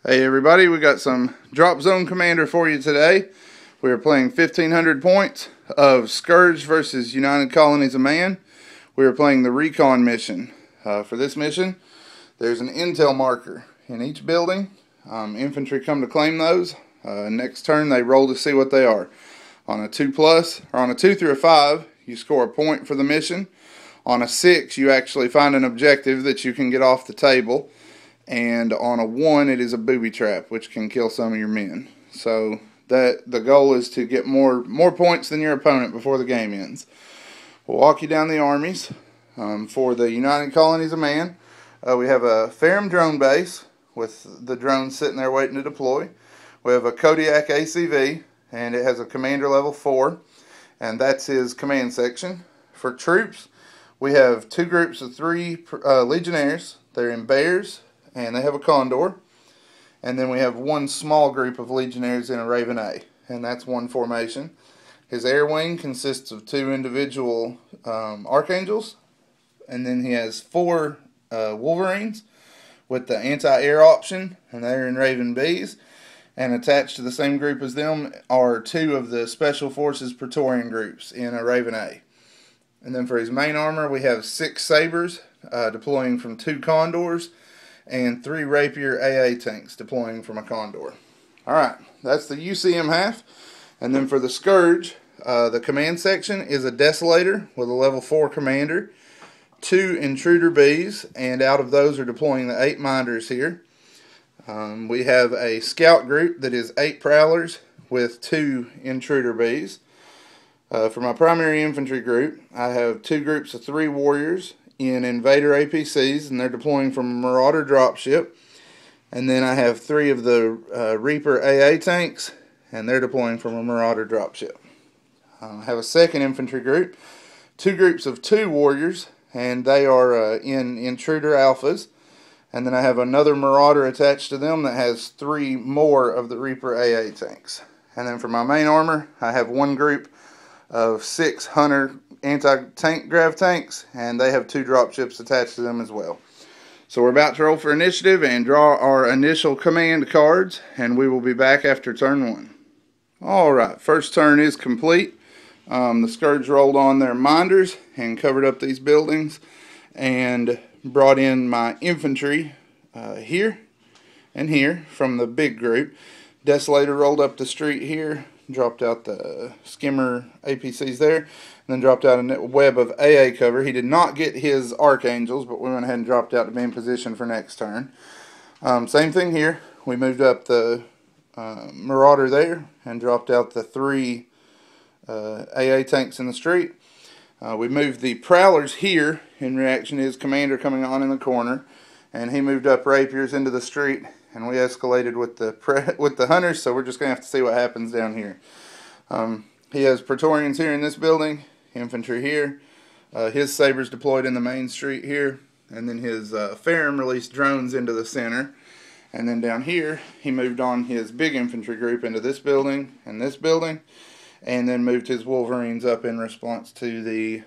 Hey everybody, we got some Dropzone Commander for you today. We are playing 1500 points of Scourge versus United Colonies of Man. We are playing the recon mission. For this mission, there's an intel marker in each building. Infantry come to claim those. Next turn they roll to see what they are. On a 2+, or on a 2 through a 5, you score a point for the mission. On a 6, you actually find an objective that you can get off the table. And on a 1, it is a booby trap, which can kill some of your men. So the goal is to get more points than your opponent before the game ends. We'll walk you down the armies. For the United Colonies of Man, we have a Ferrum drone base with the drones sitting there waiting to deploy. We have a Kodiak ACV, and it has a commander level 4, and that's his command section. For troops, we have 2 groups of 3 legionnaires. They're in bears, and they have a condor. And then we have 1 small group of legionnaires in a Raven A, and that's 1 formation. His air wing consists of 2 individual archangels, and then he has 4 wolverines with the anti-air option, and they're in Raven Bs. And attached to the same group as them are 2 of the Special Forces Praetorian groups in a Raven A. And then for his main armor, we have 6 sabers deploying from 2 condors, and 3 rapier AA tanks deploying from a condor. Alright, that's the UCM half. And then for the Scourge, the command section is a Desolator with a level 4 commander, 2 intruder Bs, and out of those are deploying the 8 minders here. We have a scout group that is 8 prowlers with 2 intruder Bs. For my primary infantry group, I have 2 groups of 3 warriors in Invader APCs, and they're deploying from a Marauder dropship. And then I have 3 of the Reaper AA tanks, and they're deploying from a Marauder dropship. I have a second infantry group, 2 groups of 2 warriors, and they are in Intruder Alphas. And then I have another Marauder attached to them that has 3 more of the Reaper AA tanks. And then for my main armor, I have 1 group of 6 Hunter anti-tank grav tanks, and they have 2 dropships attached to them as well. So we're about to roll for initiative and draw our initial command cards, and we will be back after turn 1. Alright, first turn is complete. The Scourge rolled on their minders and covered up these buildings and brought in my infantry here and here from the big group. Desolator rolled up the street here, dropped out the skimmer APCs there, and then dropped out a web of AA cover. He did not get his archangels, but we went ahead and dropped out to be in position for next turn. Same thing here. We moved up the Marauder there and dropped out the 3 AA tanks in the street. We moved the prowlers here in reaction to his commander coming on in the corner, and he moved up rapiers into the street, and we escalated with the hunters, so we're just going to have to see what happens down here. He has Praetorians here in this building, infantry here, his sabers deployed in the main street here, and then his Ferrum released drones into the center. And then down here, he moved on his big infantry group into this building, and then moved his Wolverines up in response to the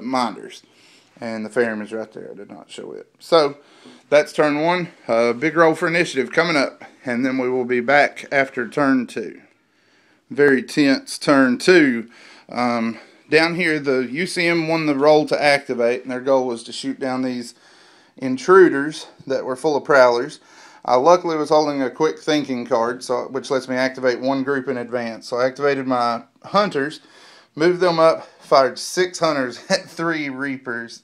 minders. And the Ferrum is right there. I did not show it. So, that's turn 1. Big roll for initiative coming up. And then we will be back after turn 2. Very tense turn 2. Down here, the UCM won the roll to activate, and their goal was to shoot down these intruders that were full of prowlers. I luckily was holding a quick thinking card, which lets me activate 1 group in advance. So I activated my hunters, moved them up, fired 6 hunters at 3 rapiers,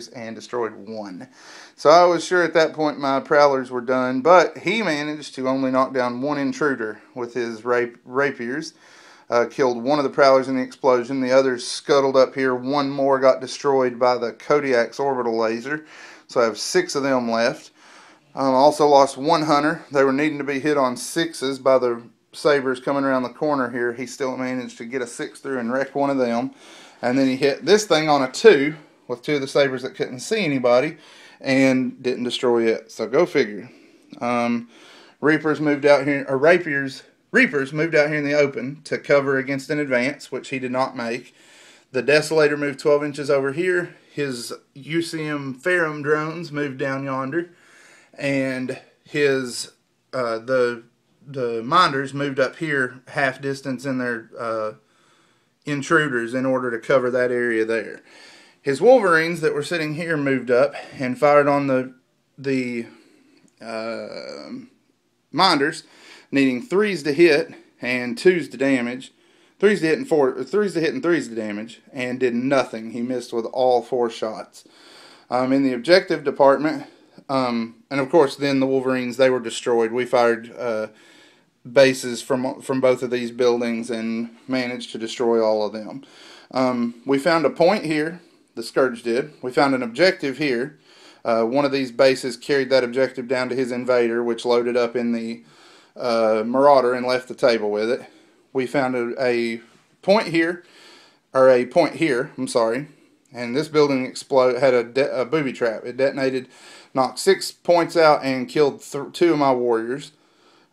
and destroyed 1. So I was sure at that point my prowlers were done, but he managed to only knock down 1 intruder with his rapiers. Killed 1 of the prowlers in the explosion. The others scuttled up here. 1 more got destroyed by the Kodiak's orbital laser. So I have 6 of them left. Also lost 1 hunter. They were needing to be hit on 6s by the sabers coming around the corner here. He still managed to get a 6 through and wreck 1 of them. And then he hit this thing on a 2 with 2 of the sabers that couldn't see anybody and didn't destroy it. So go figure. Reapers moved out here, or Reapers moved out here in the open to cover against an advance, which he did not make. The Desolator moved 12 inches over here. His UCM Ferrum drones moved down yonder. And his the minders moved up here half distance in their intruders in order to cover that area there. His Wolverines that were sitting here moved up and fired on the minders, needing 3s to hit and 2s to damage. 3s to hit and 3s to hit and 3s to damage, and did nothing. He missed with all 4 shots. In the objective department, and of course then the Wolverines, they were destroyed. We fired bases from both of these buildings and managed to destroy all of them. We found a point here. The Scourge did. We found an objective here. One of these bases carried that objective down to his invader, which loaded up in the Marauder and left the table with it. We found a point here, I'm sorry, and this building had a booby trap. It detonated, knocked 6 points out, and killed 2 of my warriors.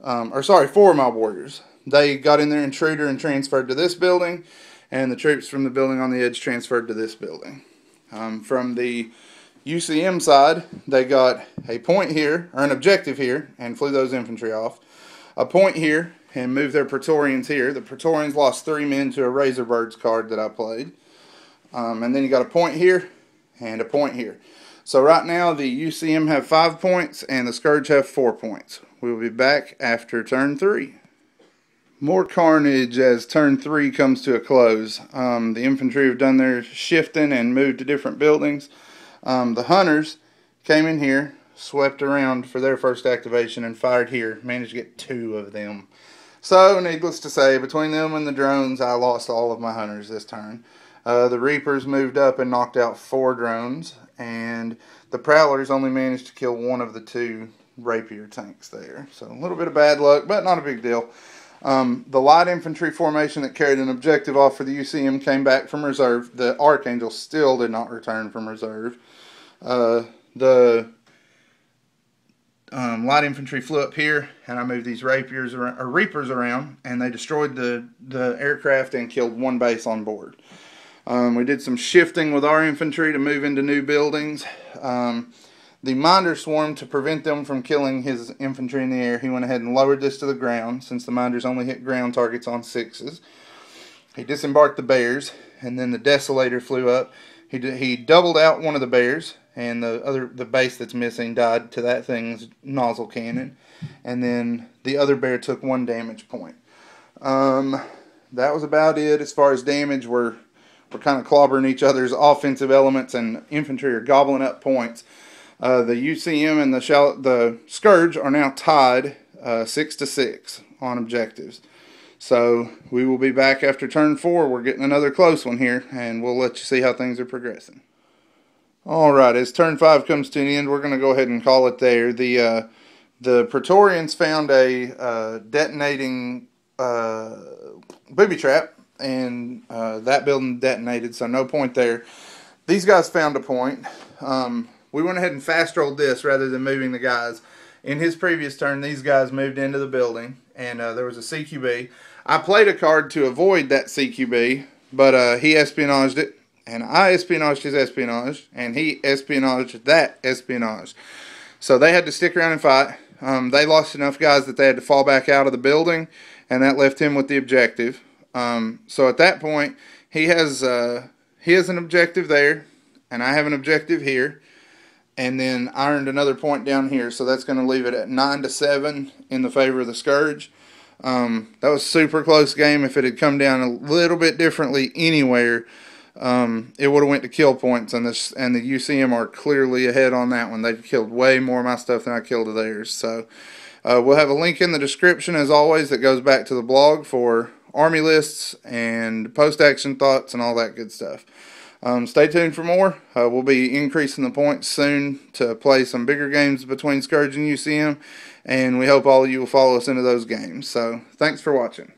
4 of my warriors. They got in their intruder and transferred to this building, and the troops from the building on the edge transferred to this building. From the UCM side, they got a point here, or an objective here, and flew those infantry off. A point here, and moved their Praetorians here. The Praetorians lost 3 men to a Razorbirds card that I played. And then you got a point here, and a point here. So right now, the UCM have 5 points, and the Scourge have 4 points. We will be back after turn 3. More carnage as turn 3 comes to a close. The infantry have done their shifting and moved to different buildings. The hunters came in here, swept around for their first activation, and fired here. Managed to get 2 of them. So, needless to say, between them and the drones, I lost all of my hunters this turn. The Reapers moved up and knocked out 4 drones, and the Prowlers only managed to kill 1 of the 2 Rapier tanks there. So, a little bit of bad luck, but not a big deal. The light infantry formation that carried an objective off for the UCM came back from reserve. The Archangel still did not return from reserve. The light infantry flew up here, and I moved these Reapers around, and they destroyed the aircraft and killed 1 base on board. We did some shifting with our infantry to move into new buildings. The Minder swarmed to prevent them from killing his infantry in the air. He went ahead and lowered this to the ground, since the Minders only hit ground targets on 6s. He disembarked the Bears, and then the Desolator flew up. He doubled out one of the Bears, and the base that's missing died to that thing's nozzle cannon. And then the other Bear took 1 damage point. That was about it as far as damage. We're kind of clobbering each other's offensive elements, and infantry are gobbling up points. The UCM and the Scourge are now tied 6-6 on objectives. So we will be back after turn 4. We're getting another close one here, and we'll let you see how things are progressing. Alright, as turn 5 comes to an end, we're going to go ahead and call it there. The Praetorians found a detonating booby trap, and that building detonated, so no point there. These guys found a point. We went ahead and fast rolled this rather than moving the guys. In his previous turn, these guys moved into the building, and there was a CQB. I played a card to avoid that CQB, but he espionaged it, and I espionaged his espionage, and he espionaged that espionage. So they had to stick around and fight. They lost enough guys that they had to fall back out of the building, and that left him with the objective. So at that point, he has an objective there, and I have an objective here. And then I earned another point down here, so that's going to leave it at 9-7 in the favor of the Scourge. That was a super close game. If it had come down a little bit differently anywhere, it would have went to kill points, and the UCM are clearly ahead on that one. They've killed way more of my stuff than I killed of theirs. So we'll have a link in the description, as always, that goes back to the blog for army lists and post-action thoughts and all that good stuff. Stay tuned for more. We'll be increasing the points soon to play some bigger games between Scourge and UCM, and we hope all of you will follow us into those games. So, thanks for watching.